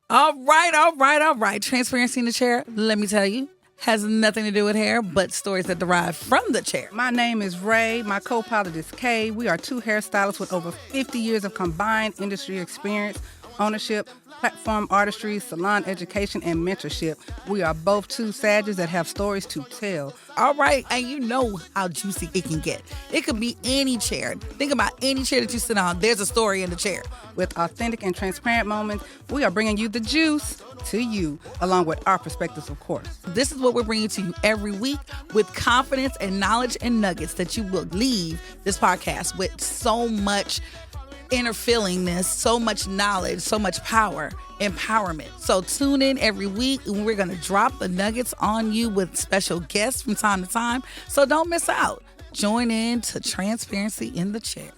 All right. Transparency in the chair, let me tell you, has nothing to do with hair, but stories that derive from the chair. My name is Rae. My co-pilot is Kay. We are two hairstylists with over 50 years of combined industry experience, ownership, platform artistry, salon education, and mentorship. We are both two sages that have stories to tell. All right, and you know how juicy it can get. It could be any chair. Think about any chair that you sit on. There's a story in the chair. With authentic and transparent moments, we are bringing you the juice to you, along with our perspectives, of course. This is what we're bringing to you every week with confidence and knowledge and nuggets that you will leave this podcast with so much inner feelingness, so much knowledge, so much power, empowerment. So tune in every week and we're going to drop the nuggets on you with special guests from time to time. So don't miss out. Join in to Transparency in the Chair.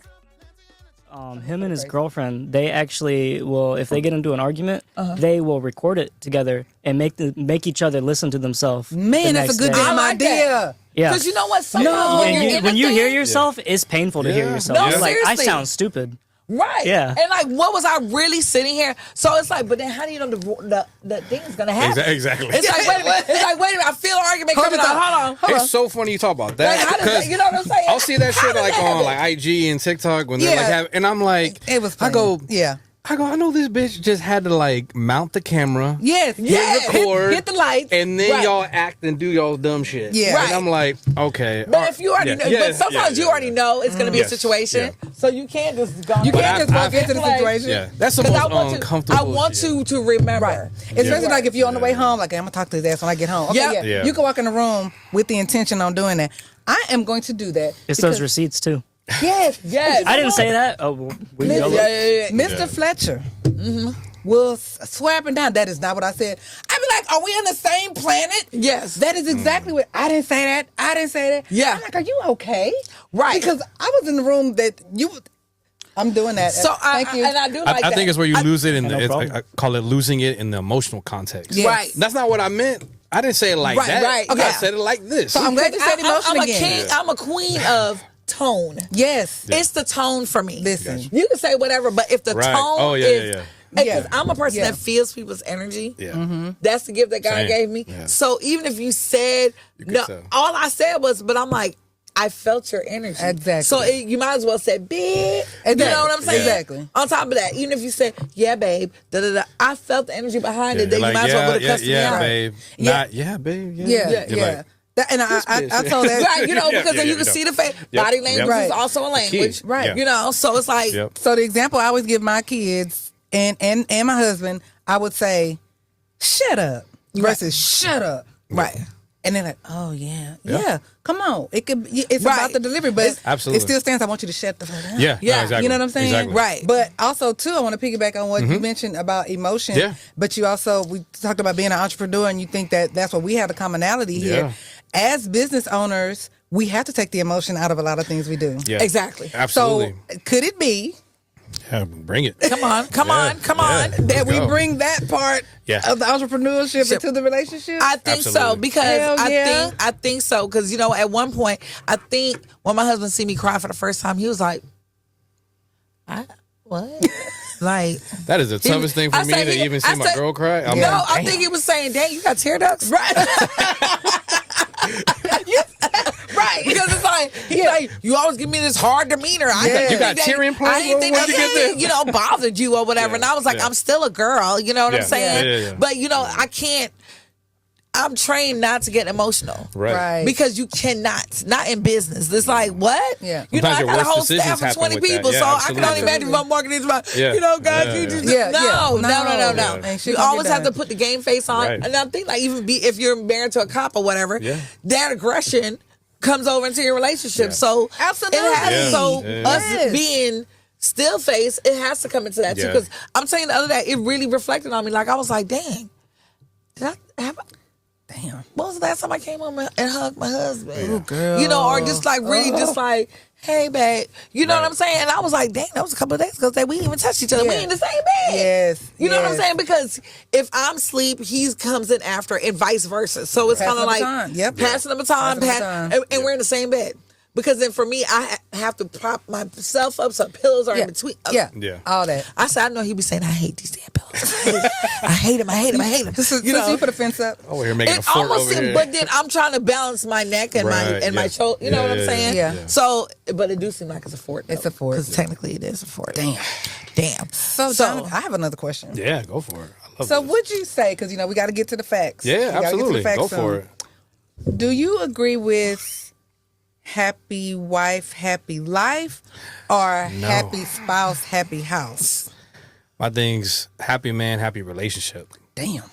Him and his girlfriend, they actually will, if they get into an argument, they will record it together and make each other listen to themselves. Man, that's a good damn idea. Yeah. Because you know what? When you hear yourself, it's painful to hear yourself. No, You're like, I seriously. sound stupid. Right. Yeah. And like, what was I really sitting here? So it's like, but then how do you know the thing is going to happen? Exactly. It's like, wait a minute. I feel an argument coming on. Hold on. It's so funny you talk about that. Like, how does Because that, you know what I'm saying? I'll see that How shit does like that on happen? like IG and TikTok when they're like and I'm like, It was I go, yeah. I know this bitch just had to like mount the camera. Yes. Hit record. Hit the lights. And then Right. y'all act and do y'all dumb shit. Yeah. Right. And I'm like, okay. But if you already know, but sometimes you already know it's going to be a Yes. situation. So you can't just go. You But can't just walk into the like- situation. Yeah. That's the 'Cause most uncomfortable I want shit. you to remember. Right. Especially like if you're on the way home, like, I'm going to talk to his ass when I get home. Okay, Yep. yeah. Yeah. You can walk in the room with the intention on doing that. I am going to do that. It's because- those receipts, too. Yes. I didn't say that. Oh, well, we know. Mr. Fletcher will swear up and down. That is not what I said. I'd be like, are we on the same planet? Yes. That is exactly what I didn't say that. I didn't say that. Yeah. I'm like, are you okay? Right. Because I was in the room that you. I'm doing that. So Thank you. And I do like I that. think it's where you lose it in No the, problem. I call it losing it in the emotional context. Yes. Right. That's not what I meant. I didn't say it like Right, that. right. Okay. I Yeah. said it like this. So I'm glad you said emotion I'm again. I'm a queen of tone. Yes. It's the tone for me. Listen. You can say whatever, but if the Right. tone Oh, yeah, is... yeah. Because Yeah. I'm a person Yeah. that feels people's energy. Yeah. That's the gift that God Same. gave me. Yeah. So even if you said... could No, tell. all I said was, but I'm like, I felt your energy. Exactly. So you might as well say, big. Exactly. You know what I'm saying? Exactly. On top of that, even if you say, yeah, babe, da-da-da, I felt the energy behind it, then You're you might as well put a yeah, customer yeah, out. babe. Yeah. Not, yeah, babe. Yeah, Yeah. You're Yeah. like, That, and I bitch. told that. Right, you know, Yeah, because then yeah, you can yeah. see the face. Yep, Body language yep. Right. is also a language. Key. Right. Yeah. You know, so it's like, Yep. So the example I always give my kids and my husband, I would say, "Shut up," versus "Shut up." right. And they're like, "Oh yeah, come on." It could. It's Right. about the delivery, but Absolutely. it still stands. I want you to shut the fuck up. Yeah, Yeah. no, exactly. You know what I'm saying? Exactly. Right. But also, too, I want to piggyback on what you mentioned about emotion. Yeah. But you also, we talked about being an entrepreneur, and you think that that's what we have the commonality here. Yeah. As business owners, we have to take the emotion out of a lot of things we do. Yeah. Exactly. Absolutely. So, could it be Yeah, bring it. Come on. Yeah. that we Let's go. bring that part Yeah. of the entrepreneurship Ship. into the relationship? I think so Absolutely. because Hell yeah. I think so because you know at one point I think when my husband see me cry for the first time he was like, what? Like That is the toughest thing for I me said to he- even see I my said- girl cry. I'm no, like, I think he was saying, "Dang, you got tear ducts." Right. Right, because it's like he's like, you always give me this hard demeanor. I Yeah. didn't You got think tear that- implants? I didn't think Where'd you get that, this? you know, bothered you or whatever. Yeah. And I was like, Yeah. I'm still a girl. You know what I'm Yeah. saying? Yeah. But you know, I can't. I'm trained not to get emotional. right. Because you cannot, not in business. It's like, what? Yeah. You know, Sometimes I your got a worst whole decisions staff of happen 20 with that. people, Yeah, so I can only absolutely. imagine if I'm marketing about, Yeah. you know, guys, Yeah, you yeah. just, Yeah, no. yeah. Ain't shit You gonna always get have to done. put the game face on. Right. And I think, like, even if you're married to a cop or whatever, Yeah. that aggression comes over into your relationship. Yeah. So, Absolutely. It has, Yeah. so Yeah. us Yes. being still face, it has to come into that too. Yeah. Because I'm saying the other day, it really reflected on me. Like, I was like, dang, did I have. Damn. When was the last time I came home and hugged my husband? Ooh, girl. You know, or just like really just like, hey, babe. You know what I'm saying? And I was like, dang, that was a couple of days ago that we didn't even touched each other. We Yeah. in the same bed. Yes. You know what I'm yes. saying? Because if I'm asleep, he comes in after and vice versa. So it's Passing kind of the like baton. Yep. passing the baton, Passing the baton. and we're in the same bed. Because then for me, I have to prop myself up so pillows are in between. Yeah. All that. I said, I know he be saying, I hate these damn pillows. I hate him. So you put a fence up. Oh, you're making a It fort almost over here. But then I'm trying to balance my neck and my shoulder. You know what I'm saying? Yeah. So, but it do seem like it's a fort. It's a fort. Because technically it is a fort. Damn. So John, I have another question. Yeah, go for it. I love So this. would you say, because, we got to get to the facts. Yeah, absolutely. Go for it. Do you agree with happy wife, happy life, or happy spouse, happy house? My thing's happy man, happy relationship. Damn.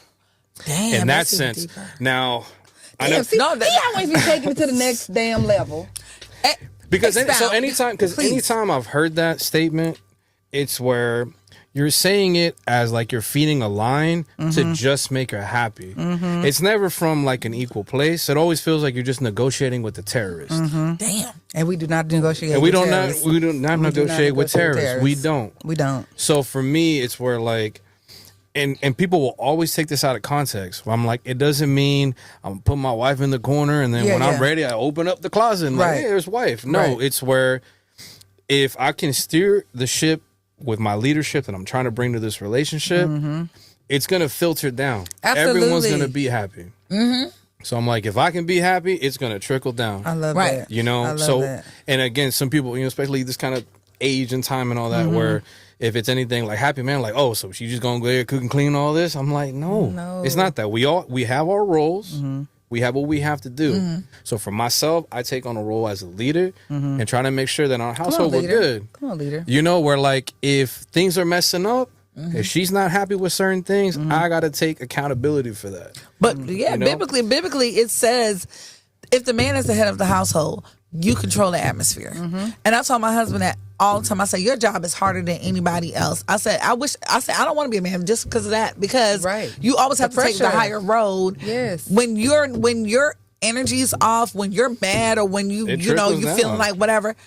In that sense. Now, I know. See, he always be taking it to the next damn level. Because anytime I've heard that statement, it's where you're saying it as like you're feeding a line to just make her happy. It's never from like an equal place. It always feels like you're just negotiating with the terrorist. Damn. And we do not negotiate. And we do not negotiate with terrorists. We don't. We don't. So for me, it's where like, and people will always take this out of context. Where I'm like, it doesn't mean I'm putting my wife in the corner and then when I'm ready, I open up the closet and like, hey, there's wife. No, it's where if I can steer the ship with my leadership that I'm trying to bring to this relationship, it's going to filter down. Absolutely. Everyone's going to be happy. So I'm like, if I can be happy, it's going to trickle down. I love that. You know, I love that. And again, some people, especially this kind of age and time and all that, where if it's anything like happy man, like, oh, so she just going to go there, cook and clean all this? I'm like, no, it's not that. We have our roles. We have what we have to do. So for myself, I take on a role as a leader and try to make sure that in our household we're good. Come on, leader. Where like if things are messing up, if she's not happy with certain things, I got to take accountability for that. But biblically, it says if the man is the head of the household, you control the atmosphere. And I told my husband that all the time. I said, your job is harder than anybody else. I said, I don't want to be a man just because of that. Because you always have to take the higher road. Yes. When your energy's off, when you're mad, or when you feeling like whatever,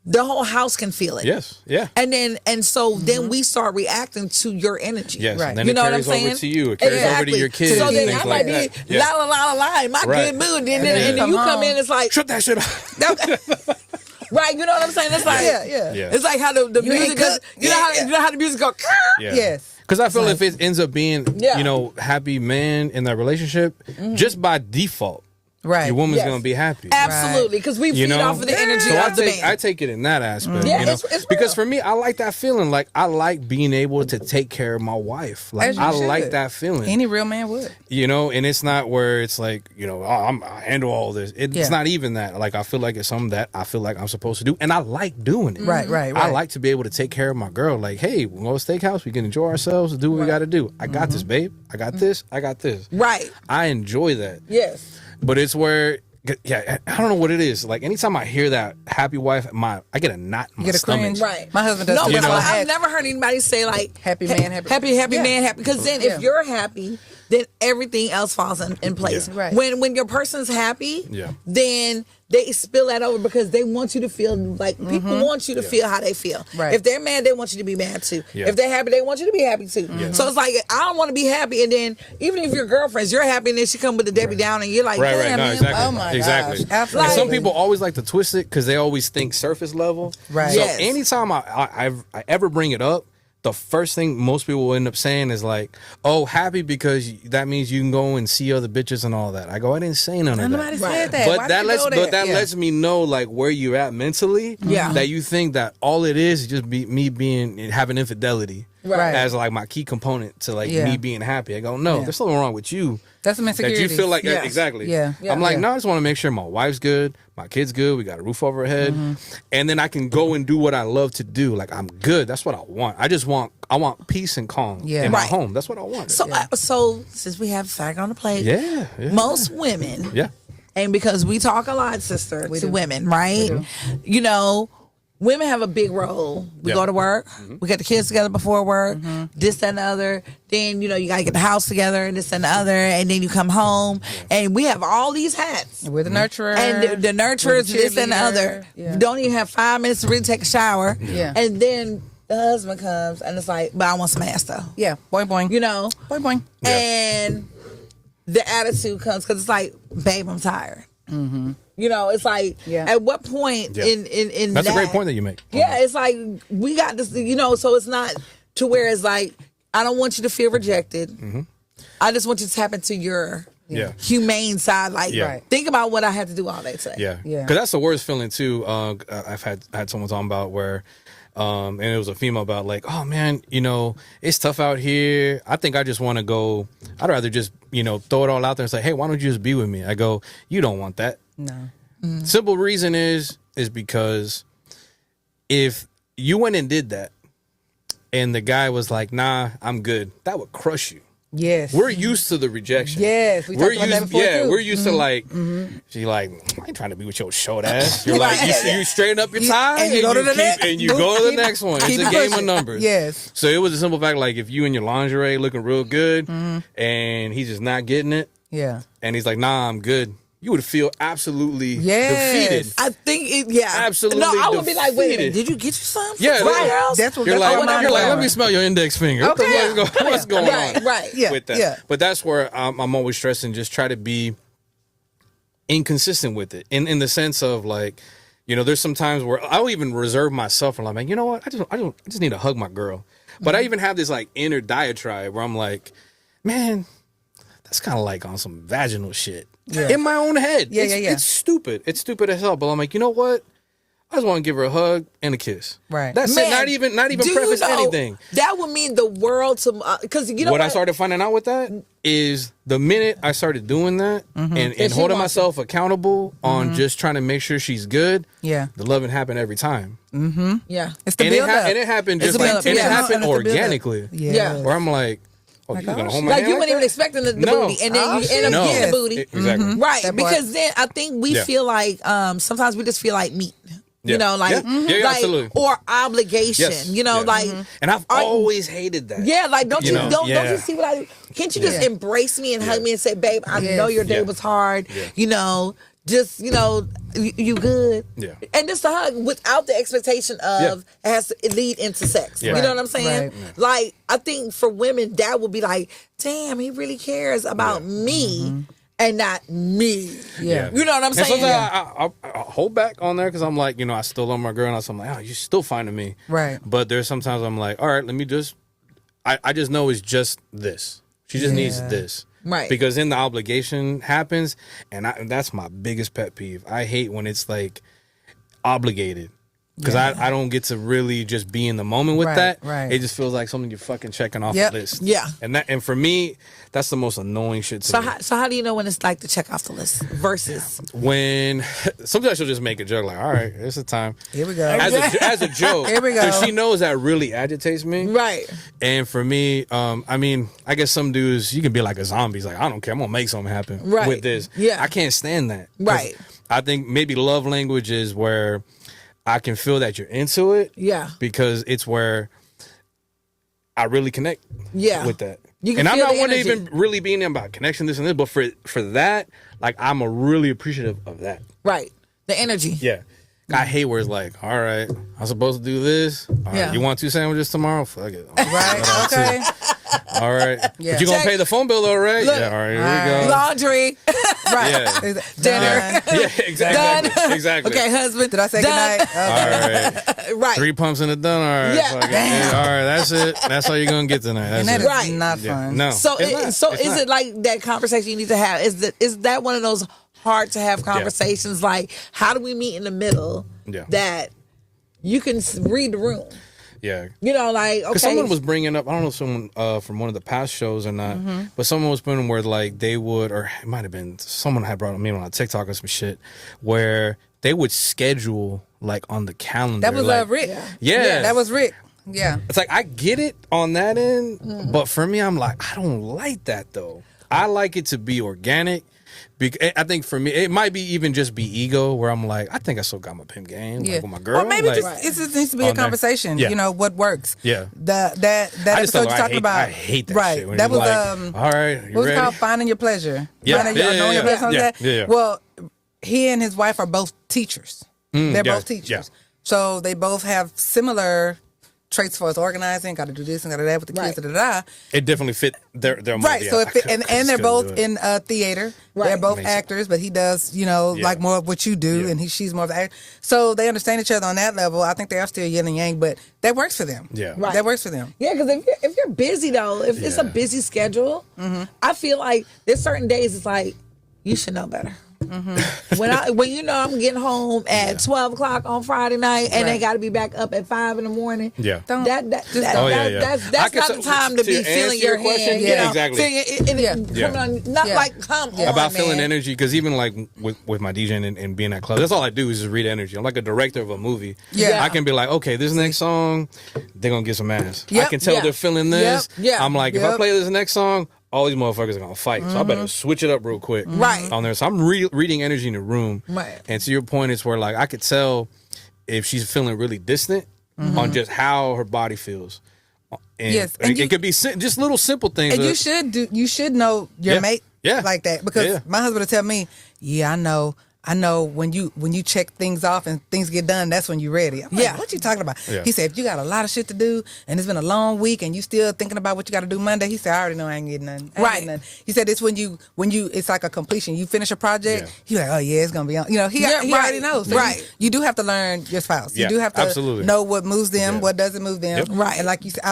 the whole house can feel it. Yes. Yeah. And so then we start reacting to your energy. Yes. Right. And then it carries over to you. It carries over to your kids. So then things I like might that. be la la la la la in my good mood. And then you come in, it's like shut that shit off. Right, you know what I'm saying? It's like it's like how the music goes. You know how the music goes. Yes. Because I feel if it ends up being happy man in that relationship, just by default, your woman's gonna be happy. Absolutely, because we feed off of the energy of the man. I take it in that aspect. It's because for me, I like that feeling. Like I like being able to take care of my wife. Like I like that feeling. Any real man would. And it's not where it's like I handle all this. It's not even that. Like I feel like it's something that I feel like I'm supposed to do, and I like doing it. Right. I like to be able to take care of my girl. Like, hey, we go to a steakhouse. We can enjoy ourselves. Do what we got to do. I got this, babe. I got this. I got this. Right. I enjoy that. Yes. But it's where, I don't know what it is. Like anytime I hear that happy wife, I get a knot in my stomach. Cringe. Right. My husband does. No, but I've never heard anybody say like happy man, happy man, happy. Because then if you're happy, then everything else falls in place. Yeah. Right. When your person's happy, then they spill that over because they want you to feel like people want you to feel how they feel. Right. If they're mad, they want you to be mad too. Yeah. If they're happy, they want you to be happy too. So it's like I don't want to be happy, and then even if your girlfriend's, you're happy, and then she come with the Debbie down, and you're like, right, man, exactly. Oh my exactly. gosh. Absolutely. And some people always like to twist it because they always think surface level. Right. So anytime I ever bring it up, the first thing most people will end up saying is like, oh, happy because that means you can go and see other bitches and all that. I go, I didn't say none of that. Nobody said that. But that lets me know like where you're at mentally. Yeah. That you think that all it is just me having infidelity. Right. As like my key component to like me being happy. I go, no, there's something wrong with you. That's some insecurity. That you feel like exactly. Yeah. I'm like, no, I just want to make sure my wife's good, my kid's good, we got a roof over our head, and then I can go and do what I love to do. Like I'm good. That's what I want. I want peace and calm in my home. That's what I want. So since we have fact on the plate, most women, and because we talk a lot, sister, to women, right? Women have a big role. We go to work. We get the kids together before work. This, that, and the other. Then, you got to get the house together, and this and the other. And then you come home. And we have all these hats. We're the nurturer. And the nurturers, this and the other. Yeah. Don't even have 5 minutes to really take a shower. Yeah. And then the husband comes, and it's like, but I want some ass, though. Yeah. Boing, boing. Boing, boing. And the attitude comes, because it's like, babe, I'm tired. You know, it's like at what point in that's a great point that you make. Yeah, it's like we got this, you know, so it's not to where it's like I don't want you to feel rejected. Mm-hmm. I just want you to tap into your humane side. Like think about what I had to do all day today. Yeah. Because that's the worst feeling too. I've had someone talking about where and it was a female about like, oh man, you know, it's tough out here. I think I just want to go. I'd rather just, you know, throw it all out there and say, hey, why don't you just be with me? I go, you don't want that. No. Simple reason is because if you went and did that and the guy was like, nah, I'm good, that would crush you. Yes. We're used to the rejection. Yes. We're used to like, she like, I ain't trying to be with your short ass. You're like, you straighten up your tie and you go to the next one. It's a game of numbers. Yes. So it was a simple fact, like if you in your lingerie looking real good and he's just not getting it. Yeah. And he's like, nah, I'm good. You would feel absolutely defeated. I think absolutely. No, I would defeated. be like, wait a minute, did you get you something? Yeah, that's what you're like, let me smell your index finger. Okay. What's going on? Right. With that. Yeah. But that's where I'm always stressing, just try to be inconsistent with it. In the sense of like, you know, there's some times where I'll even reserve myself and I'm like, you know what? I just need to hug my girl. But I even have this like inner diatribe where I'm like, man, that's kind of like on some vaginal shit. In my own head. It's stupid. It's stupid as hell. But I'm like, you know what? I just want to give her a hug and a kiss. Right. That's it. Not even preface anything. That would mean the world to because you know what I started finding out with that is the minute I started doing that and holding myself accountable on just trying to make sure she's good. Yeah. The loving happened every time. Yeah. It's the build up. And it happened just like it happened organically. Yeah. Where I'm like, oh, you gonna hold my like hand you like weren't even expecting the booty, and then you end up getting the booty. Exactly. Right. Because then I think we feel like sometimes we just feel like meat. You know, like, like absolutely. Or obligation. Yes. You know, like, and I've always hated that. Yeah, like don't you know? see what I? Can't you just embrace me and hug me and say, babe, I know your day was hard. You know, just you good. Yeah. And just a hug without the expectation of it has to lead into sex. You know what I'm saying? Right. Like I think for women that would be like, damn, he really cares about me. And not me. Yeah. You know what I'm saying? Sometimes I hold back on there because I'm like, you know, I still love my girl. And I'm like, oh, you're still finding me. Right. But there's sometimes I'm like, all right, let me just, I just know it's just this. She just needs this. Right. Because then the obligation happens. And that's my biggest pet peeve. I hate when it's like obligated. Because I don't get to really just be in the moment with that. Right. It just feels like something you're fucking checking off the list. Yeah. And for me, that's the most annoying shit to me. So how do you know when it's like to check off the list versus when sometimes she'll just make a joke like, all right, it's the time. Here we go. As a joke. Here we go. Because she knows that really agitates me. right? And for me, I mean, I guess some dudes, you can be like a zombie. It's like, I don't care. I'm going to make something happen with this. Yeah. I can't stand that. Right. I think maybe love language is where I can feel that you're into it. Yeah. Because it's where I really connect with that. And I'm not one to even really being about connection, this and this, but for that, like I'm really appreciative of that. Right. The energy. Yeah. I hate where it's like, all right, I'm supposed to do this. All right, you want 2 sandwiches tomorrow? Fuck it. Right. Okay. All right. Yeah. But you're going to pay the phone bill though, right? Look, yeah. All right. Here we go. Laundry. Right. Yeah. Dinner. Yeah, exactly. Done. Exactly. Okay, husband. Did I say done. goodnight? Okay. All right. Right. 3 pumps and it's done. All right. Yeah. Fuck it. Yeah, all right. That's it. That's all you're going to get tonight. That's And that it. is Right. not fun. No. So is it like that conversation you need to have? Is that one of those hard to have conversations? Like, how do we meet in the middle that you can read the room? Yeah. You know, like, okay. Someone was bringing up, I don't know if someone from one of the past shows or not, but someone was putting where like they would, or it might have been someone had brought me on TikTok or some shit, where they would schedule like on the calendar. That was like, Rick. Yeah. That was Rick. Yeah. It's like, I get it on that end, but for me, I'm like, I don't like that though. I like it to be organic. I think for me, it might be even just be ego where I'm like, I think I still got my pimp game like with my girl. Or maybe like, it just needs to be a conversation. You know, what works. Yeah. That episode you talked about. I hate that right. shit. When That was like, all right, you what was ready? it called? Finding Your Pleasure. Yeah. Knowing your pleasure. Yeah. Well, he and his wife are both teachers. They're both teachers. Yeah. So they both have similar traits for us organizing. Got to do this and got to do that with the kids. Da, da, da. It definitely fit their right. So and they're both in theater. Right. They're both actors, but he does like more of what you do, and she's more of the actor. So they understand each other on that level. I think they are still yin and yang, but that works for them. Yeah, right. That works for them. Yeah, because if you're busy though, if it's a busy schedule, I feel like there's certain days it's like you should know better. When you know I'm getting home at 12 o'clock on Friday night and they got to be back up at 5 in the morning. Yeah, that's not the time to be feeling your hand. Exactly. Come on, about feeling energy, because even like with my DJing and being at clubs, that's all I do is just read energy. I'm like a director of a movie. I can be like, okay, this next song, they're gonna get some ass. I can tell they're feeling this. I'm like, if I play this next song, all these motherfuckers are gonna fight, so I better switch it up real quick, on there. So I'm reading energy in the room, and to your point, it's where like I could tell if she's feeling really distant on just how her body feels. And it could be just little simple things. And you should know your mate like that, because my husband will tell me, I know when you check things off and things get done, that's when you're ready. I'm like, what you talking about? He said, if you got a lot of shit to do and it's been a long week and you still thinking about what you got to do Monday, he said, I already know I ain't getting nothing. He said, it's when you it's like a completion. You finish a project, you're like, oh yeah, it's gonna be on. He already knows. So you do have to learn your spouse. You do have to know what moves them, what doesn't move them. And like you said,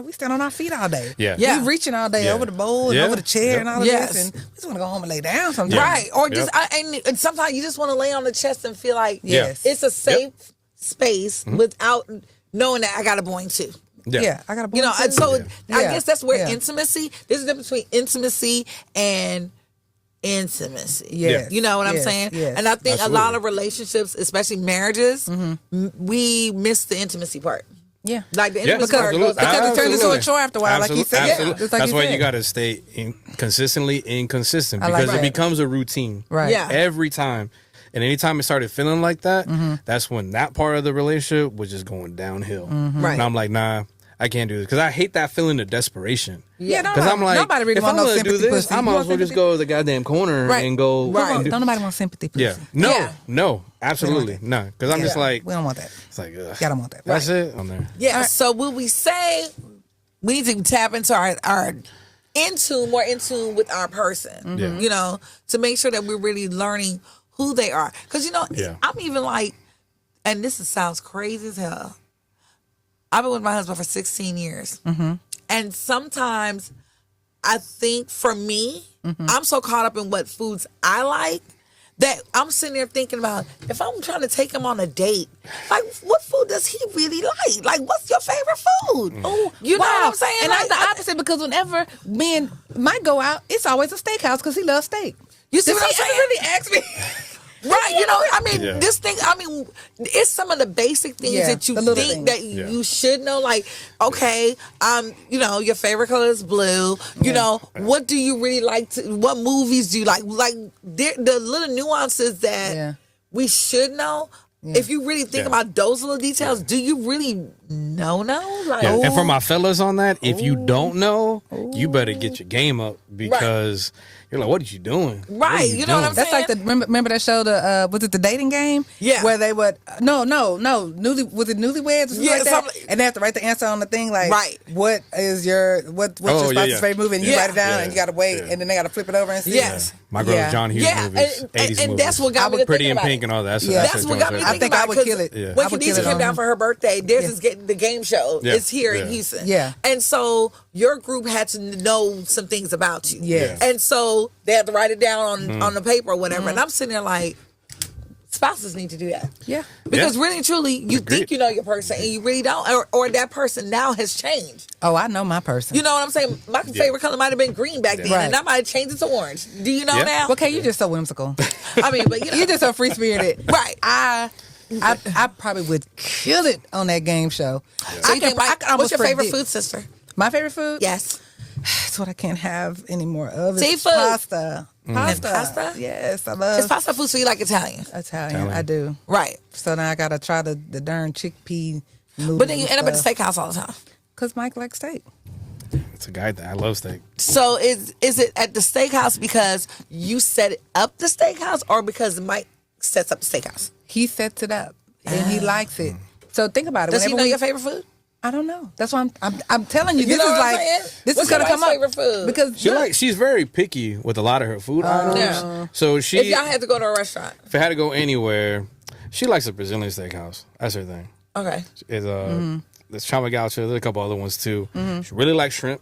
we stand on our feet all day. We reaching all day over the bowl and over the chair and all of this, and we just want to go home and lay down sometimes. Or just and sometimes you just want to lay on the chest and feel like it's a safe space without knowing that I got a boing too. I got a boing too. And so I guess that's where intimacy. There's a difference between intimacy and intimacy. You know what I'm saying? And I think a lot of relationships, especially marriages, we miss the intimacy part. Like the intimacy part, because it turns into a chore after a while. Like you said, that's why you got to stay consistently inconsistent, because it becomes a routine. Every time. And anytime it started feeling like that, that's when that part of the relationship was just going downhill. And I'm like, nah, I can't do this, because I hate that feeling of desperation. Because I'm like, nobody really if I'm going to do this, I might as well just go to the goddamn corner and go. Don't nobody want sympathy, pussy. No, absolutely no. Because I'm just like, we don't want that. It's like, ugh. I don't want that. That's it on there. So will we say we need to tap into our more in tune with our person? To make sure that we're really learning who they are. Because, I'm even like, and this sounds crazy as hell, I've been with my husband for 16 years. And sometimes I think for me, I'm so caught up in what foods I like that I'm sitting there thinking about, if I'm trying to take him on a date, like, what food does he really like? Like, what's your favorite food? Oh, you know what I'm saying? And I'm the opposite, because whenever me and Mike go out, it's always a steakhouse, because he loves steak. You see what I'm saying? He really asked me. This thing, it's some of the basic things that you think that you should know. Like, okay, your favorite color is blue. You know, what do you really like what movies do you like? Like, the little nuances that we should know. If you really think about those little details, do you really know? Like, and for my fellas on that, if you don't know, you better get your game up, because you're like, what are you doing? Right. You know what I'm saying? That's like remember that show, was it the dating game? Yeah. Where they would, was it Newlyweds or something like that? And they have to write the answer on the thing, like, what is what's your spouse's favorite movie? And you write it down and you got to wait, and then they got to flip it over and see. My girl's John Hughes movies, 80s movies. And that's what got me to Pretty in thinking Pink and all that. That's what got me to I think I would kill it. When Khadijah came down for her birthday, there's the game show. It's here in Houston. And so your group had to know some things about you. And so they had to write it down on the paper or whatever. And I'm sitting there like, spouses need to do that. Because really and truly, you think you know your person and you really don't. Or that person now has changed. Oh, I know my person. You know what I'm saying? My favorite color might have been green back then, and I might have changed it to orange. Do you know now? Okay, you're just so whimsical. But you're just so free spirited. Right. I probably would kill it on that game show. So what's your favorite food, sister? My favorite food? Yes. It's what I can't have any more of. Seafood. Pasta. Pasta? Yes, I love. It's pasta food, so you like Italian. Italian, I do. Right. So now I gotta try the darn chickpea noodles. But then you end up at the steakhouse all the time. Because Mike likes steak. It's a guy that I love steak. So is it at the steakhouse because you set up the steakhouse, or because Mike sets up the steakhouse? He sets it up and he likes it. So think about it. Does he know your favorite food? I don't know. That's why I'm telling you. You This know is what I'm like saying? this What's is gonna your come up favorite food? because She's very picky with a lot of her food items. Yeah. So If y'all had to go to a restaurant. if I had to go anywhere, she likes a Brazilian steakhouse. That's her thing. Okay. Is there's Chamagalcha, there's a couple other ones too. She really likes shrimp.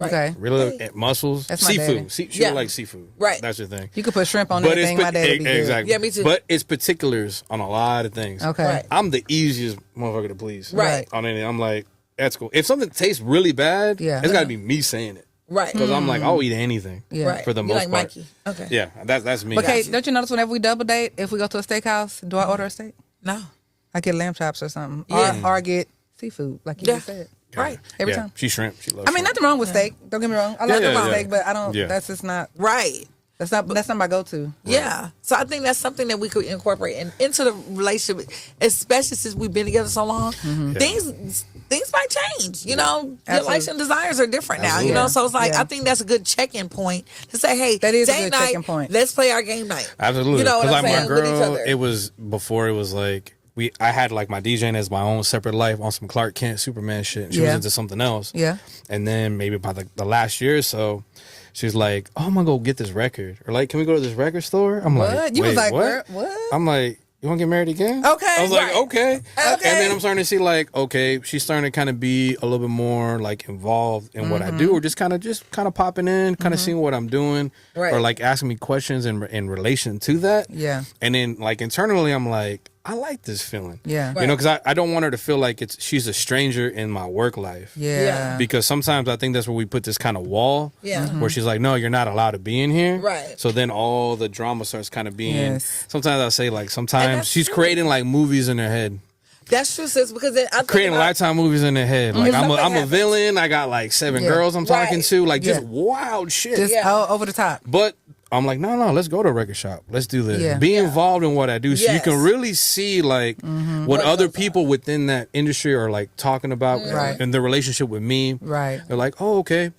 okay. Really mussels, That's my daddy. seafood. She Yeah. really likes seafood. Right. That's her thing. You could put shrimp on But anything. My dad would be good. exactly. Yeah, me too. But it's particulars on a lot of things. Okay. Right. I'm the easiest motherfucker to please. Right. On anything, I'm like, that's cool. If something tastes really bad, Yeah. it's got to be me saying it. Right. Because I'm like, I'll eat anything. Yeah. Right. For the You most like part. Mikey. Okay. Yeah, that's me. But Kate, don't you notice whenever we double date, if we go to a steakhouse, do I order a steak? No. I get lamb chops or something, Yeah. or get seafood, like you Yeah. just said. Right. Every Yeah, time. She shrimp. She loves I mean, shrimp. nothing wrong with steak. Don't get me wrong. I like Yeah, steak, but I don't. Yeah. That's just not. Right. That's not my go-to. Yeah. So I think that's something that we could incorporate into the relationship, especially since we've been together so long. Things might change. You know, your Absolutely. likes and desires are different now. You Absolutely. know, so it's like Yeah. I think that's a good check-in point to say, hey, That is a date good night, check-in point. let's play our game night. Absolutely. You know what I'm like saying? my With each girl, other. it was before it was like I had like my DJing as my own separate life on some Clark Kent Superman shit. She was Yeah. into something else. Yeah. And then maybe by the last year or so, she's like, "Oh, I'm gonna go get this record," or like, "Can we go to this record store?" I'm What? like, You was "Wait, like, what?" what? I'm like, "You want to get married again?" Okay, I was like, right. "Okay." And Okay. then I'm starting to see like, okay, she's starting to kind of be a little bit more like involved in what I do, or just kind of popping in, kind of seeing what I'm doing, Right. or like asking me questions in relation to that. Yeah. And then like internally, I'm like, I like this feeling. Yeah. You know, because I don't want her to feel like she's a stranger in my work life. Yeah. Because sometimes I think that's where we put this kind of wall. Yeah. Where she's like, no, you're not allowed to be in here. Right. So then all the drama starts kind of being. Yes. Sometimes I say like, And sometimes that's she's true. creating like movies in her head. That's true, sis, because then I think Creating about- Lifetime movies in her head. Like Stuff I'm that a happens. villain. I got like 7 Yeah. girls I'm talking Right. to. Like just Yeah. wild shit. Just Yeah. over the top. But I'm like, no, let's go to a record shop. Let's do this. Yeah. Be involved in what I do so you Yes. can really see like what other people within that industry are like talking about Right. and their relationship with me. Right. They're like, oh, okay.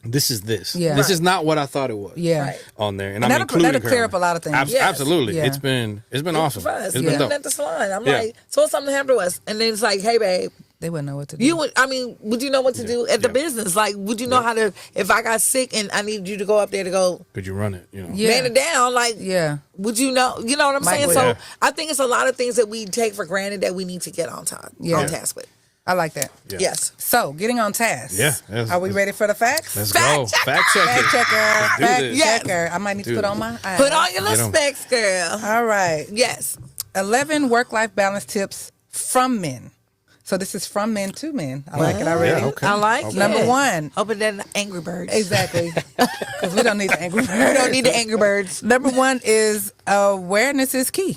This is this. Yeah. This Right. is not what I thought it was. Yeah. Right. On there. And, And I'm that'll including her. clear up a lot of things. Yes. Absolutely. Yeah. It's been awesome. For us, It's been even dope. at the salon, I'm Yeah. like, so if something happened to us, and then it's like, hey, babe, They wouldn't know what to do. you would. I mean, would you know what to do at the Yeah. business? Like, would you know how to? If I got sick and I needed you to go up there to go Could you run it? You know. Yeah. man it down, like, Yeah. would you know? You know what I'm Might saying? would. So Yeah. I think it's a lot of things that we take for granted that we need to get on time, Yeah. on task with. I like that. Yeah. Yes. So, getting on task. Yeah. Are we ready for the facts? Let's Fact go. checker. Fact checker. Fact checker. Do Fact this. checker. I might need to Do put this. on my eyes. Put on your Get little 'em. specs, girl. All right. Yes. 11 work-life balance tips from men. So this is from men to men. I like it already. Yeah, okay. I like Okay. it. Number 1. Open that Angry Birds. Exactly. Because we don't need the angry We bird. don't need the Angry Birds. Number 1 is awareness is key.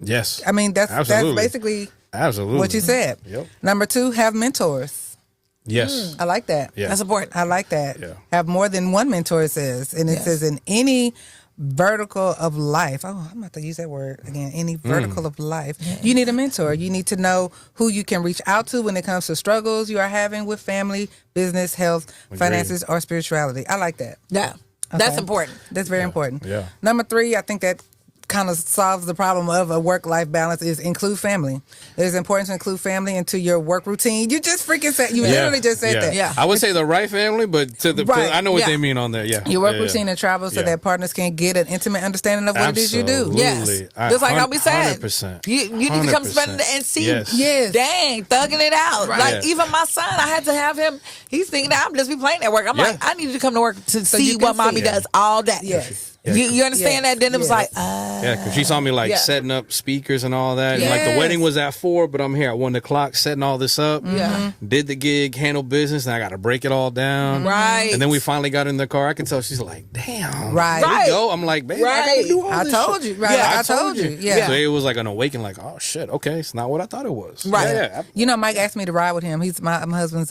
Yes. I mean, that's Absolutely. basically Absolutely. what you said. Yep. Number 2, have mentors. Yes. I like that. Yeah. That's important. I like that. Yeah. Have more than one mentor, it says. And it Yes. says in any vertical of life. Oh, I'm about to use that word again. Any vertical of life. You need a mentor. You need to know who you can reach out to when it comes to struggles you are having with family, business, health, finances, or spirituality. I like that. Yeah. That's Okay. important. That's very important. Yeah. Number 3, I think that kind of solves the problem of a work-life balance is include family. It is important to include family into your work routine. You just freaking said, you literally just said that. Yeah. I would say the right family, but to the Right. I know what Yeah. they mean on there. Yeah. Your work Yeah. routine and travel so Yeah. that partners can get an intimate understanding of what it is you do. Absolutely. Yes. I- Just like I'll be saying. 100%. You need to come spend 100%. it and see. Yes. Yes. Dang, thugging it out. Right. Like Yeah. even my son, I had to have him. He's thinking that I'm just be playing at work. I'm Yeah. like, I need you to come to work to you see can what mommy see. does all day. Yes. Yeah. You understand Yes. that? Then it was Yes. like, Yeah, because she saw me like Yeah. setting up speakers and all that. And, like the Yes. wedding was at 4, but I'm here at 1 o'clock setting all this up. Yeah. Did the gig, handle business, and I got to break it all down. Right. And then we finally got in the car. I can tell she's like, damn. Right. Here Right. we go. I'm like, babe, I got Right. to do all I this told shit. you. Right. Yeah, I told you. Yeah. So it was like an awakening, like, oh shit, okay, it's not what I thought it was. Right. Yeah, yeah. You know, Mike asked me to ride with him. He's my husband's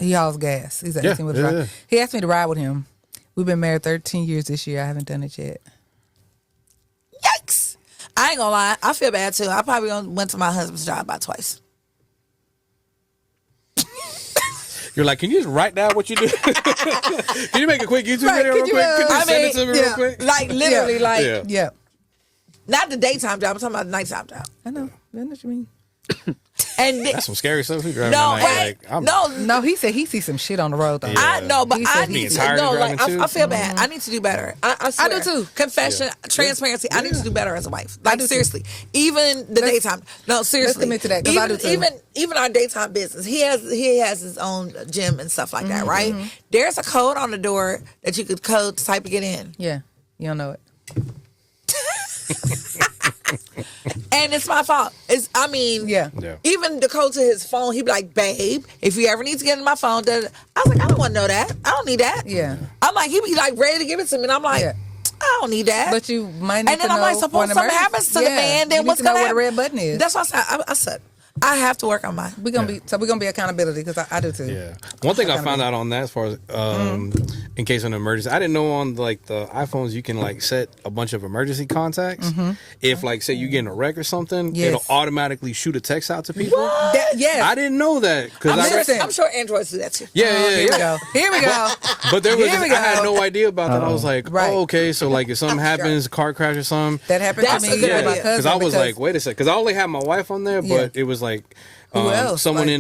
he hauls gas. He's an Yeah, 18-wheeler yeah, driver. yeah. He asked me to ride with him. We've been married 13 years this year. I haven't done it yet. yikes. I ain't gonna lie. I feel bad too. I probably only went to my husband's job about twice. You're like, can you just write down what you do? Can you make a quick YouTube Right, video could real you, quick? Could you I send mean, it to me real quick? Like literally, like Yeah. Yeah. not the daytime job. I'm talking about the nighttime job. I know. I know what you mean. And That's some scary stuff. No, he said he sees some shit on the road though. Yeah. I know, but I Being need to tired of like driving, I too? feel bad. I need to do better. I swear. do too. Confession, transparency. I need to do better as a wife. Like seriously, even the daytime. No, seriously. commit to that, 'cause I do too. Even our daytime business. He has his own gym and stuff like that, right? There's a code on the door that you could code to type to get in. Yeah, you don't know it. And it's my fault. Yeah. Even the code to his phone, he'd be like, babe, if you ever need to get in my phone, I was like, I don't want to know that. I don't need that. Yeah. I'm like, he'd be like ready to give it to me. And I'm like, Yeah. I don't need that. But you might need and then to I'm know like, suppose something happens to the man, then what's going to happen? Where the red button is. That's what I said. I have to work on mine. We're gonna be accountability because I do too. Yeah. One thing I found out on that, as far as in case of an emergency, I didn't know on like the iPhones you can like set a bunch of emergency contacts. If like say you get in a wreck or something, it'll automatically shoot a text out to people. Yes. I didn't know that because I'm sure Androids do that too. Here we go. Here we go. But there was Here we I had go. no idea about that. I was like, Right. oh, okay, so like if something happens, a car crash or something. That happened That's to a me good with my idea. cousin. Because I was like, wait a second, because I only had my wife on there, but Yeah. it was like Who else? someone Like-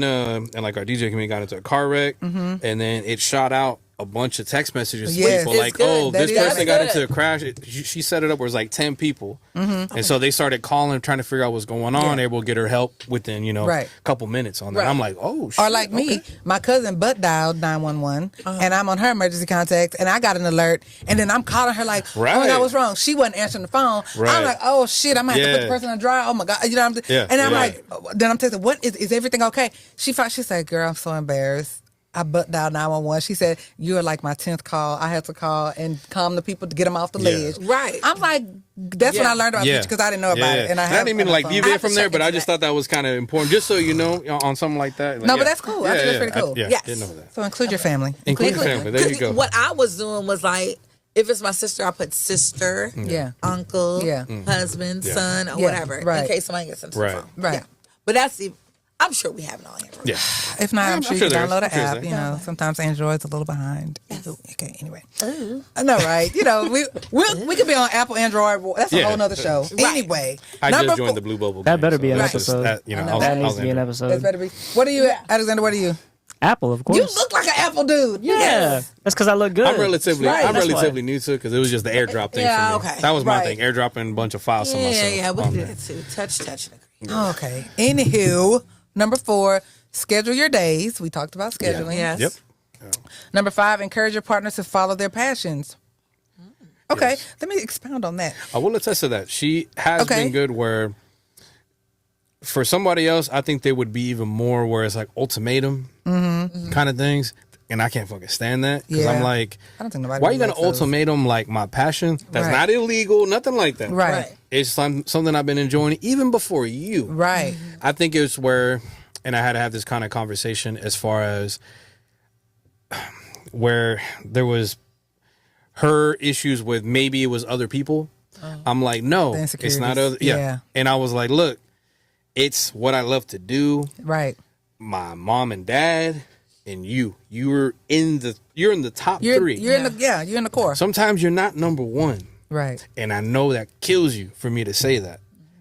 in like our DJ community got into a car wreck, and then it shot out a bunch of text messages to Yes. people It's like, good. oh, That this is person good. got into a crash. She set it up where it was like 10 people, and so they started calling, trying to figure out what's going on. Able to get her help within Right. a couple minutes on that. Right. I'm like, oh, shit, Or like me, my cousin butt dialed 911, and I'm on her emergency contacts, and I got an alert, and then I'm calling her like, oh my Right. God, what's wrong? She wasn't answering the phone. Right. I'm like, oh shit, I'm gonna have to put the Yeah. person on dry. Oh my God, you know what I'm Yeah. And I'm Yeah. like, then I'm texting, what is everything okay? She said, girl, I'm so embarrassed. I butt dialed 911. She said, you're like my 10th call. I had to call and calm the people to get them off the ledge. Right. I'm like, that's when I learned about because I didn't know about it. And I didn't even like you deviate from there, but I just thought that was kind of important, just so you know, on something like that. Like, No, but that's cool. I think that's pretty cool. Yes. Didn't know that. So include your family. Include your family. There you go. What I was doing was like, if it's my sister, I put sister, Yeah. uncle, Yeah. husband, son, or Yeah, whatever, in right. case somebody gets into the Right. phone. Right. Yeah. But I'm sure we have it on here. Yeah. If not, I'm sure you can there is. download I'm an sure app. there is. You know, sometimes Android's a little behind. Okay, anyway. I know, right? You know, we could be on Apple, Android. That's a Yeah. whole nother show. Anyway, I number just joined four- the Blue Bubble. That gang, better be an that's just- episode. That, you know, I know. I was- That I needs was to be an in there. That's episode. better be. What are you, Alexander? What are you? Apple, of course. You look like an Apple dude. yeah, Yes. that's because I look good. I'm relatively That's new to it because it was just the airdrop thing Yeah, for me. okay. That was my Right. thing, airdropping a bunch of files to myself. Yeah, we on can do there. that too. Touch, and agree. Okay. Anywho, number 4, schedule your days. We talked about scheduling. Yes. Yep. Number 5, encourage your partners to follow their passions. Okay, Yes. let me expound on that. I will attest to that. She has Okay. been good where for somebody else, I think they would be even more where it's like ultimatum kind of things. And I can't fucking stand that because I'm Yeah. like, I don't think nobody why are you really going to likes those. ultimatum like my passion? That's Right. not illegal, nothing like that. Right. It's something I've been enjoying even before you. Right. I think it's where, and I had to have this kind of conversation as far as where there was her issues with maybe it was other people. I'm like, no, The it's not insecurities. other. Yeah. Yeah. And I was like, look, it's what I love to do. Right. My mom and dad and you're in the top three. You're in the core. Sometimes you're not number one. Right. And I know that kills you for me to say that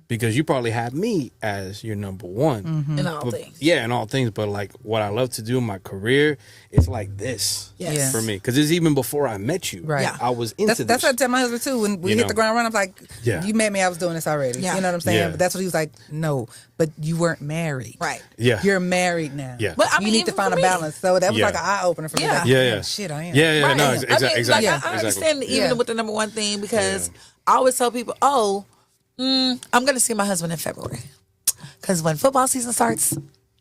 because you probably have me as your number one. In all But- things. Yeah, in all things. But like what I love to do in my career, it's like this Yes. for me. Because it's even before I met you. Right. Yeah. I was into That's this. what I tell my husband too. When we You hit know. the ground running, I'm like, Yeah. you met me, I was doing this already. Yeah. You know what I'm saying? Yeah. But that's what he was like, no, but you weren't married. Right. Yeah. You're married now. Yeah. But I you mean, need to even find for a me. balance. So that was Yeah. like an eye opener for me. Yeah. Like, Yeah, damn, yeah. shit, I am. Yeah, Right. no, I mean, exactly. like, I exactly. understand even Yeah. with the number one thing because I always tell people, I'm going to see my husband in February. Because when football season starts,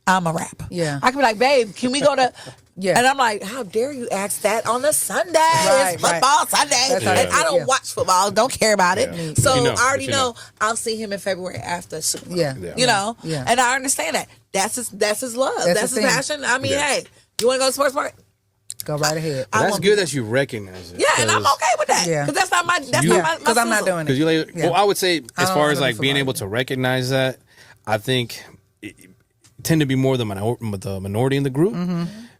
I'm a wrap. Yeah. I can be like, babe, can we go to... Yeah. And I'm like, how dare you ask that on a Sunday? Right, It's football Sunday. That's how And it is. I don't Yeah. watch football. Don't care about it. Yeah. So You know, I already but you know. I'll see him in February after Super Bowl. Yeah. You know? Yeah. And I understand that. That's his love. That's That's his his thing. passion. I mean, Yeah. hey, you want to go to sports park? Go right ahead. I That's won't good be- that you recognize it. Yeah, and I'm okay with that. Yeah. Because that's not my Because I'm not sizzle. doing it. Because you like, Yeah. well, I would say as don't far as wanna like be being somebody. able to recognize that, I think it tend to be more the minority in the group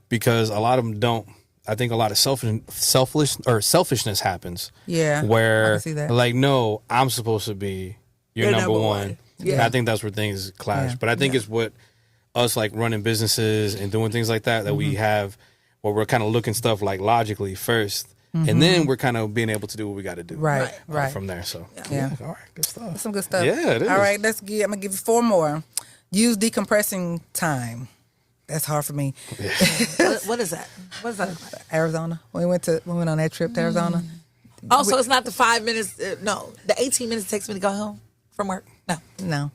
because a lot of them don't. I think a lot of selfishness happens. Yeah, I where can see that. like, no, I'm supposed to be your You're number number one. one. And I think that's where things clash. But I think it's what us like running businesses and doing things like that we have where we're kind of looking stuff like logically first. And then we're kind of being able to do what we got to do. Right. From there. So, Yeah. All right. Good stuff. That's some good stuff. Yeah, it is. All right, I'm going to give you 4 more. Use decompressing time. That's hard for me. What is that? What is that? Arizona. We went on that trip to Arizona. Oh, so it's not the 5 minutes. No, the 18 minutes it takes me to go home from work. No,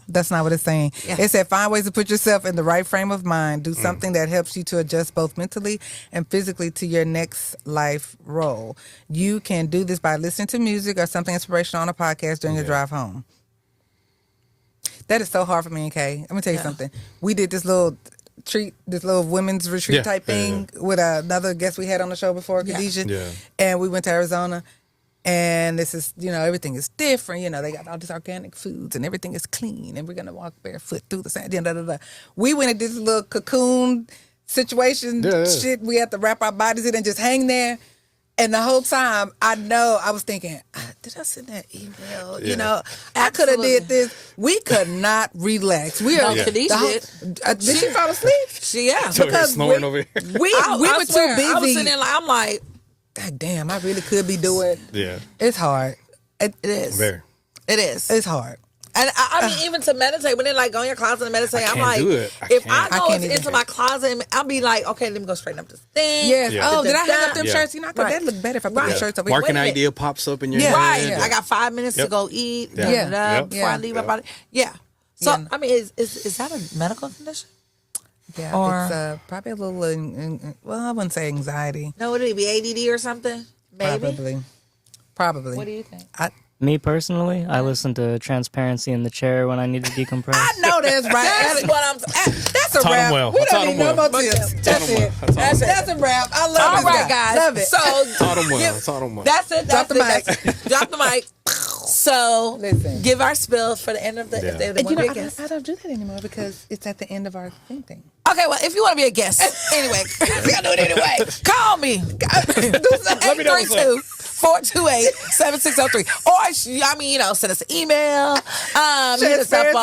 that's not what it's saying. Yeah. It said find ways to put yourself in the right frame of mind. Do something that helps you to adjust both mentally and physically to your next life role. You can do this by listening to music or something inspirational on a podcast during your drive home. That is so hard for me and Kay. I'm gonna tell you something. We did this little women's retreat type thing with another guest we had on the show before, Khadijah. Yeah. And we went to Arizona. And this is, everything is different. They got all these organic foods and everything is clean. And we're going to walk barefoot through the sand. We went at this little cocoon situation shit. We had to wrap our bodies in and just hang there. And the whole time, I was thinking, did I send that email? Yeah. I could have did this. We could not relax. We are. Khadijah did she fall asleep? Because snoring over here. We were too busy. I was sitting there I'm like, God damn, I really could be doing. Yeah. It's hard. It is. Very. It is. It's hard. And I mean, even to meditate, when they like go in your closet and meditate, I'm like, if I go into my closet, I'll be like, okay, let me go straighten up this thing. Yes. Yeah. Oh, did I hang up them shirts? That look better if I put the shirts up. Marketing idea pops up in your head. Right. I got 5 minutes to go eat. Before I leave my body. Yeah. So, I mean, is that a medical condition? Yeah, or, it's probably a little, I wouldn't say anxiety. No, would it be ADD or something? Maybe? Probably. What do you think? Me personally, I listen to Transparency in the chair when I need to decompress. I know that's right. That's what I'm That's a wrap. Well. We don't need no more tips. That's it. That's a wrap. I love it. All right, guys. Love it. So, that's it. Drop the mic. Drop the mic. So, give our spill for the end of the. If they want to be a guest. I don't do that anymore because it's at the end of our thing. Okay, well, if you want to be a guest, anyway, we gotta do it anyway. Call me. 832-428-7603. Or, send us an email. Hit us up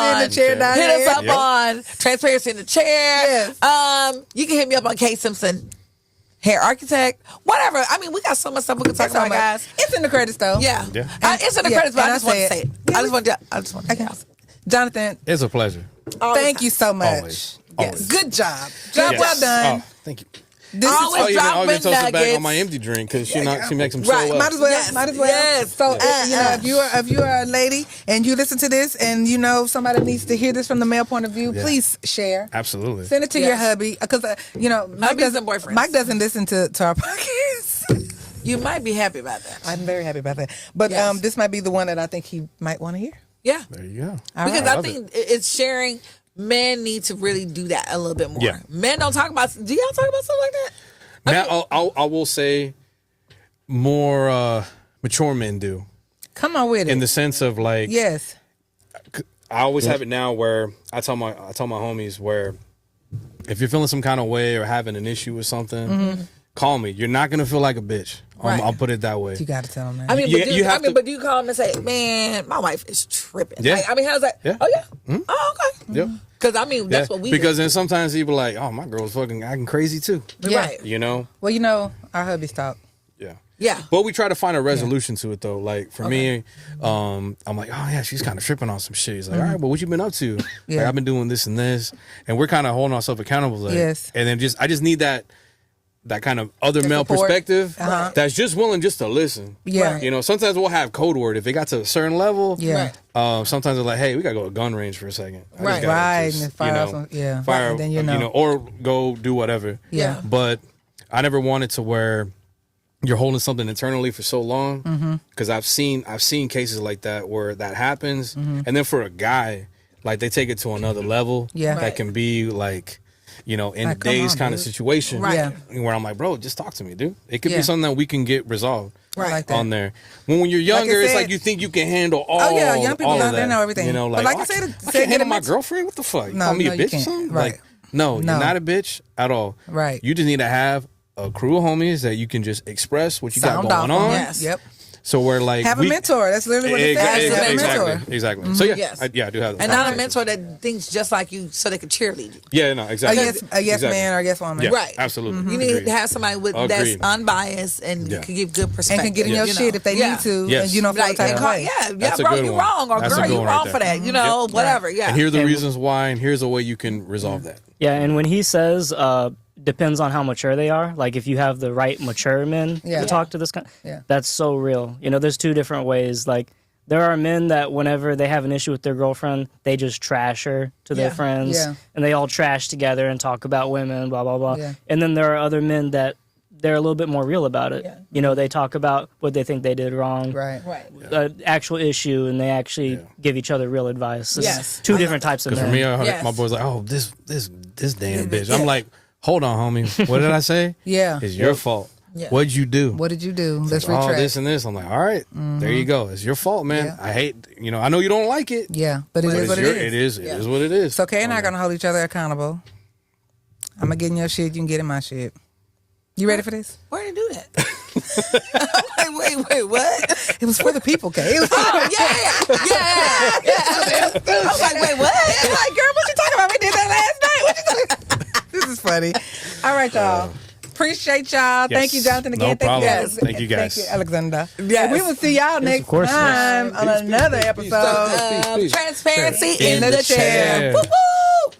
on Transparency in the Chair. Yes. You can hit me up on Kay Simpson, hair architect, whatever. I mean, we got so much stuff we can talk about, guys. It's in the credits, though. Yeah. It's in the credits, but I just want to say it. I just want to say it. Jonathan. It's a pleasure. Thank you so much. Always. Yes. Good job. Well done. Oh, thank you. Always dropping nuggets. It back on my empty drink because she makes them so well. Might as well. Yes. So if you are a lady and you listen to this and somebody needs to hear this from the male point of view, please share. Absolutely. Send it to your hubby because Mike doesn't listen to our podcast. You might be happy about that. I'm very happy about that. But this might be the one that I think he might want to hear. Yeah. There you go. Because I think it's sharing. Men need to really do that a little bit more. Yeah. Men don't talk about. Do y'all talk about something like that? Now, I will say more mature men do. Come on with it. In the sense of like, yes, I always have it now where I tell my homies where if you're feeling some kind of way or having an issue with something, call me. You're not gonna feel like a bitch. Right. I'll put it that way. You got to tell them that. I mean, but do you call them and say, "Man, my wife is tripping"? Yeah. Like, I mean, how's that? Yeah. Oh yeah. Mm-hmm. Oh okay. Yep. Because I mean, that's what we. Because do. then sometimes people are like, "Oh, my girl's fucking acting crazy too." Yeah. Right. Well, our hubbies talk. Yeah. Yeah. But we try to find a resolution to it though. Like for me, I'm like, oh yeah, she's kind of tripping on some shit. He's like, all right, well, what you been up to? Yeah. Like, I've been doing this and this, and we're kind of holding ourselves accountable. Like, yes. And then I just need that kind of other male perspective that's just willing just to listen. Yeah. Sometimes we'll have code word if it got to a certain level. Yeah. Sometimes they're like, hey, we gotta go to gun range for a second. Right. And fire. Fire. And then or go do whatever. Yeah. But I never wanted to where you're holding something internally for so long because I've seen cases like that where that happens, and then for a guy, like they take it to another level. Yeah. That can be like, in today's kind of situation, right? Where I'm like, bro, just talk to me, dude. It could be something that we can get resolved. Right. Like on there. When you're younger, it's like you think you can handle all. Oh yeah, young people don't they know everything. Like, but I can't handle my girlfriend. What the fuck? No, call me a bitch or can't. something? Right. Like, no, you're not a bitch at all. Right. You just need to have a crew of homies that you can just express what you got going on. Yes. Yep. So we're like have a mentor. That's literally what it says. Have a mentor. Exactly. Mm-hmm. So yeah, Yes. I do have that. And not a mentor that thinks just like you, so they can cheerlead you. Yeah, no, exactly. A yes man or a yes woman. Yeah, Right. absolutely. You need to have somebody that's Agreed. unbiased and can give good perspective. And can get in your shit if they need to. Yes. And you don't feel Like, the type of way. That's a bro, good you one. wrong, or That's a girl, good you one wrong right for there. that. You know, whatever. Yeah. And here are the reasons why, and here's a way you can resolve that. Yeah, and when he says depends on how mature they are, like if you have the right mature men to talk to this kind, that's so real. You know, there's two different ways. Like there are men that whenever they have an issue with their girlfriend, they just trash her to their friends, and they all trash together and talk about women, blah blah blah. Yeah. And then there are other men that they're a little bit more real about it. Yeah. You know, they talk about what they think they did wrong, right, actual issue, and they actually give each other real advice. It's two different types of men. Because for me, my boy's like, oh, this damn bitch. I'm like, hold on, homie. What did I say? It's your fault. Yeah. What'd you do? What did you do? Let's retract. Oh, this and this. I'm like, all right, there you go. It's your fault, man. Yeah. I hate, I know you don't like it. Yeah, but it is what it is. It is what it is. So Kay and I are going to hold each other accountable. I'm going to get in your shit. You can get in my shit. You ready for this? Where did you do that? wait, what? It was for the people, Kay. Yeah. I was like, wait, what? I'm like, girl, what you talking about? We did that last night. What you talking about? This is funny. All right, y'all. Appreciate y'all. Yes. Thank you, Johnathan, again. No problem. Thank you guys. Thank you, Alexander. Yes. And we will see y'all next time on another episode. Transparency in the chair. Woo-hoo!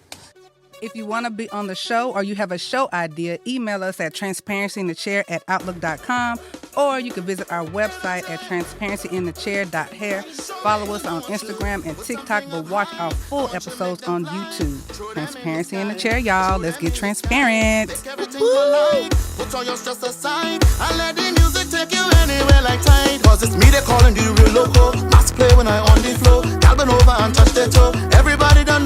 If you want to be on the show or you have a show idea, email us at transparencyinthechair@outlook.com, or you can visit our website at transparencyinthechair.hair. Follow us on Instagram and TikTok, but watch our full episodes on YouTube. Transparency in the Chair, y'all. Let's get transparent. Put all your stress aside and let the music take you anywhere like tide. Cause it's me they calling you real loco. Mass play when I on the floor. Gal bend over and touch their toe. Everybody done